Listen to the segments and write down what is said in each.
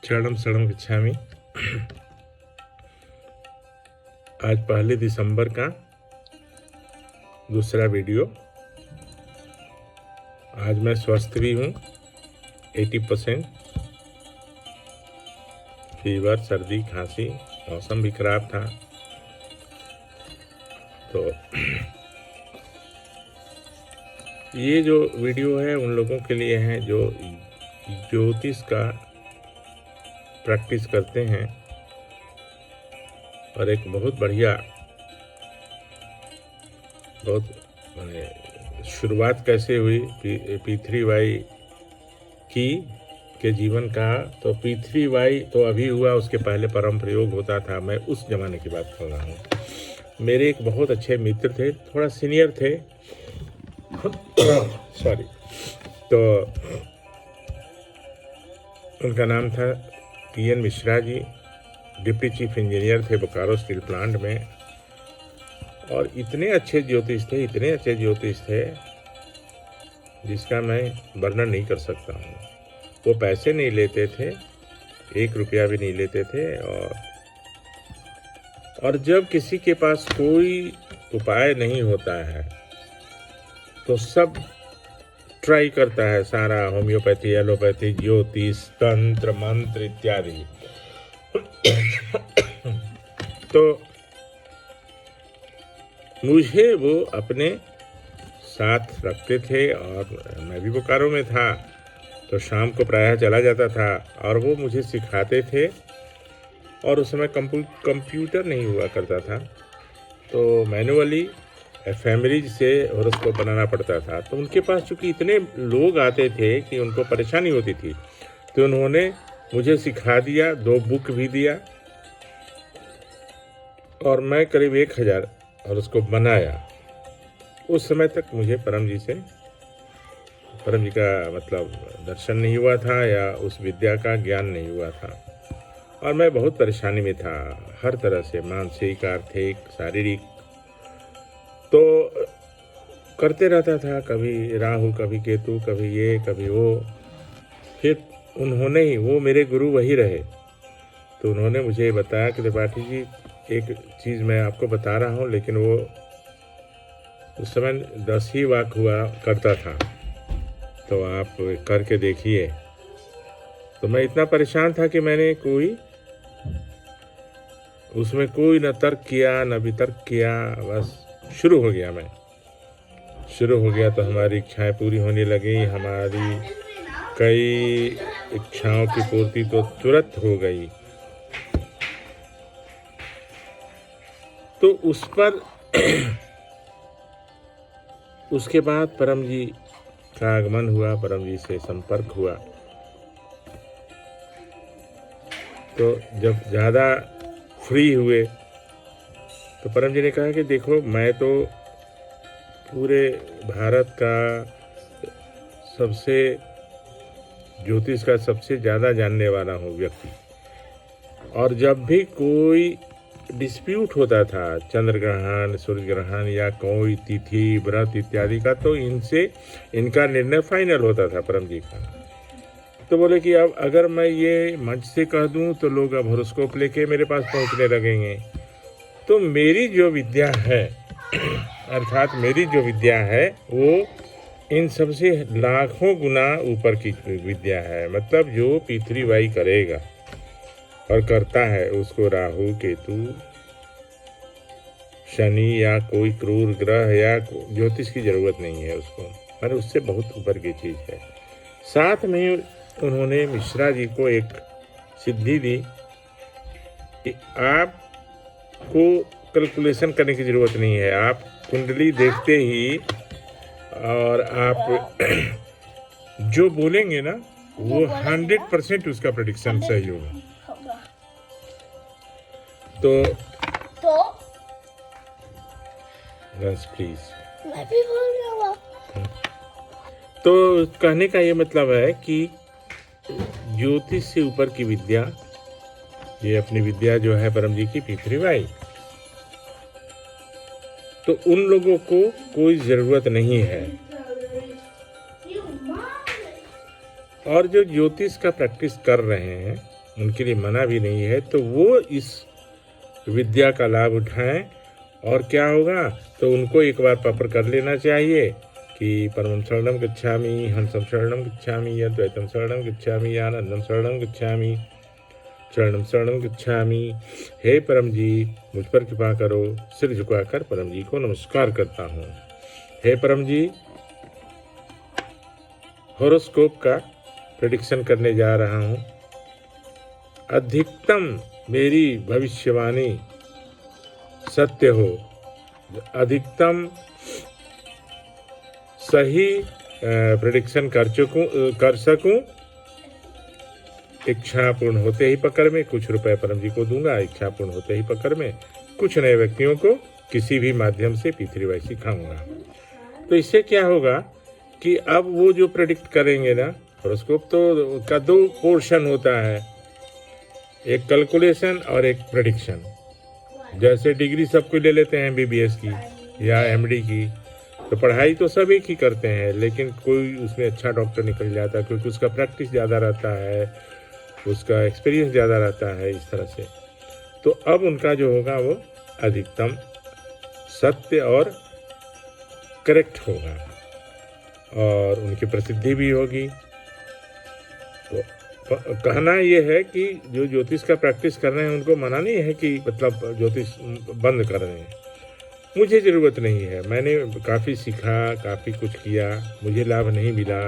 शरणम शरणम गच्छामि। आज 1 दिसंबर का दूसरा वीडियो। आज मैं स्वस्थ भी हूँ 80%। फीवर, सर्दी, खांसी, मौसम भी खराब था। तो ये जो वीडियो है उन लोगों के लिए है जो ज्योतिष का प्रैक्टिस करते हैं। और एक बहुत बढ़िया शुरुआत कैसे हुई P3Y के जीवन का। तो P3Y तो अभी हुआ, उसके पहले परम प्रयोग होता था। मैं उस जमाने की बात कर रहा हूँ। मेरे एक बहुत अच्छे मित्र थे, थोड़ा सीनियर थे सॉरी। तो उनका नाम था PN Mishra ji. Deputy chief engineer थे बोकारो स्टील प्लांट में। और इतने अच्छे ज्योतिष थे जिसका मैं वर्णन नहीं कर सकता हूँ। वो पैसे नहीं लेते थे, 1 रुपया भी नहीं लेते थे। और जब किसी के पास कोई उपाय नहीं होता है तो सब ट्राई करता है, सारा होम्योपैथी, एलोपैथी, ज्योतिष, तंत्र, मंत्र इत्यादि। तो मुझे वो अपने साथ रखते थे और मैं भी बोकारो में था, तो शाम को प्रायः चला जाता था और वो मुझे सिखाते थे। और उस समय कंप्यूटर नहीं हुआ करता था, तो मैनुअली फैमिली से हॉरोस्कोप बनाना पड़ता था। तो उनके पास चूँकि इतने लोग आते थे कि उनको परेशानी होती थी, तो उन्होंने मुझे सिखा दिया, 2 बुक भी दिया और मैं करीब 1000 हॉरोस्कोप बनाया। उस समय तक मुझे परम जी का मतलब दर्शन नहीं हुआ था या उस विद्या का ज्ञान नहीं हुआ था। और मैं बहुत परेशानी में था, हर तरह से, मानसिक, आर्थिक, शारीरिक। तो करते रहता था, कभी राहु, कभी केतु, कभी ये, कभी वो। फिर उन्होंने ही, वो मेरे गुरु वही रहे, तो उन्होंने मुझे बताया कि त्रिपाठी जी, एक चीज़ मैं आपको बता रहा हूँ, लेकिन वो उस समय 10 ही वाक हुआ करता था, तो आप करके देखिए। तो मैं इतना परेशान था कि मैंने उसमें कोई न तर्क किया न वितर्क किया, बस शुरू हो गया। तो हमारी इच्छाएं पूरी होने लगी। हमारी कई इच्छाओं की पूर्ति तो तुरंत हो गई। तो उस पर उसके बाद परम जी का आगमन हुआ, परम जी से संपर्क हुआ। तो जब ज़्यादा फ्री हुए तो परम जी ने कहा कि देखो, मैं तो पूरे भारत का ज्योतिष का सबसे ज़्यादा जानने वाला हूँ व्यक्ति। और जब भी कोई डिस्प्यूट होता था, चंद्र ग्रहण, सूर्य ग्रहण या कोई तिथि, व्रत इत्यादि का, तो इनका निर्णय फाइनल होता था परम जी का। तो बोले कि अब अगर मैं ये मंच से कह दूं तो लोग अब हॉरोस्कोप लेके मेरे पास पहुंचने लगेंगे। तो मेरी जो विद्या है अर्थात मेरी जो विद्या है वो इन सबसे लाखों गुना ऊपर की विद्या है। मतलब जो P3Y करेगा और करता है, उसको राहु, केतु, शनि या कोई क्रूर ग्रह या ज्योतिष की ज़रूरत नहीं है उसको, पर उससे बहुत ऊपर की चीज़ है। साथ में उन्होंने मिश्रा जी को एक सिद्धि दी कि आपको कैलकुलेशन करने की ज़रूरत नहीं है। आप कुंडली देखते ही और आप जो बोलेंगे ना, वो 100% उसका प्रेडिक्शन सही होगा। तो बस प्लीज, मैं भी बोल रहा हूँ। तो कहने का ये मतलब है कि ज्योतिष से ऊपर की विद्या, ये अपनी विद्या जो है परम जी की P3Y, तो उन लोगों को कोई ज़रूरत नहीं है। और जो ज्योतिष का प्रैक्टिस कर रहे हैं उनके लिए मना भी नहीं है, तो वो इस विद्या का लाभ उठाएं। और क्या होगा, तो उनको एक बार प्रॉपर कर लेना चाहिए कि परमं शरणं गच्छामि, हंसं शरणं गच्छामि, अद्वैतं शरणं गच्छामि, आनंदं शरणं गच्छामि, शरणं शरणं गच्छामि। हे परम जी, मुझ पर कृपा करो। सिर झुकाकर परम जी को नमस्कार करता हूँ। हे परम जी, हॉरोस्कोप का प्रेडिक्शन करने जा रहा हूँ। अधिकतम मेरी भविष्यवाणी सत्य हो, अधिकतम सही प्रेडिक्शन कर सकूं। इच्छा पूर्ण होते ही पकड़ में कुछ रुपए परम जी को दूंगा। इच्छा पूर्ण होते ही पकड़ में कुछ नए व्यक्तियों को किसी भी माध्यम से P3Y सिखाऊंगा। तो इससे क्या होगा कि अब वो जो प्रेडिक्ट करेंगे ना, हॉरोस्कोप तो का दो पोर्शन होता है, एक कैलकुलेशन और एक प्रेडिक्शन। जैसे डिग्री सब कोई ले लेते हैं MBBS की या MD की, तो पढ़ाई तो सब एक ही करते हैं, लेकिन कोई उसमें अच्छा डॉक्टर निकल जाता है क्योंकि उसका प्रैक्टिस ज़्यादा रहता है, उसका एक्सपीरियंस ज़्यादा रहता है, इस तरह से। तो अब उनका जो होगा वो अधिकतम सत्य और करेक्ट होगा और उनकी प्रसिद्धि भी होगी। तो कहना ये है कि जो ज्योतिष का प्रैक्टिस कर रहे हैं उनको मना नहीं है कि मतलब ज्योतिष बंद कर रहे हैं। मुझे ज़रूरत नहीं है, मैंने काफ़ी सीखा, काफ़ी कुछ किया, मुझे लाभ नहीं मिला,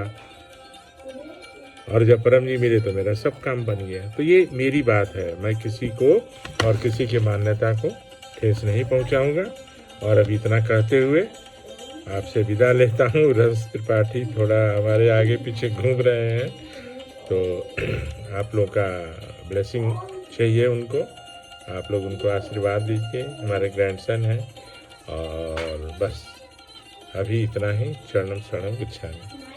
और जब परम जी मिले तो मेरा सब काम बन गया। तो ये मेरी बात है, मैं किसी को और किसी की मान्यता को ठेस नहीं पहुंचाऊंगा। और अभी इतना कहते हुए आपसे विदा लेता हूँ। रस त्रिपाठी थोड़ा हमारे आगे पीछे घूम रहे हैं, तो आप लोग का ब्लेसिंग चाहिए उनको, आप लोग उनको आशीर्वाद दीजिए, हमारे ग्रैंडसन हैं। और बस अभी इतना ही। शरणम शरणम गच्छामि।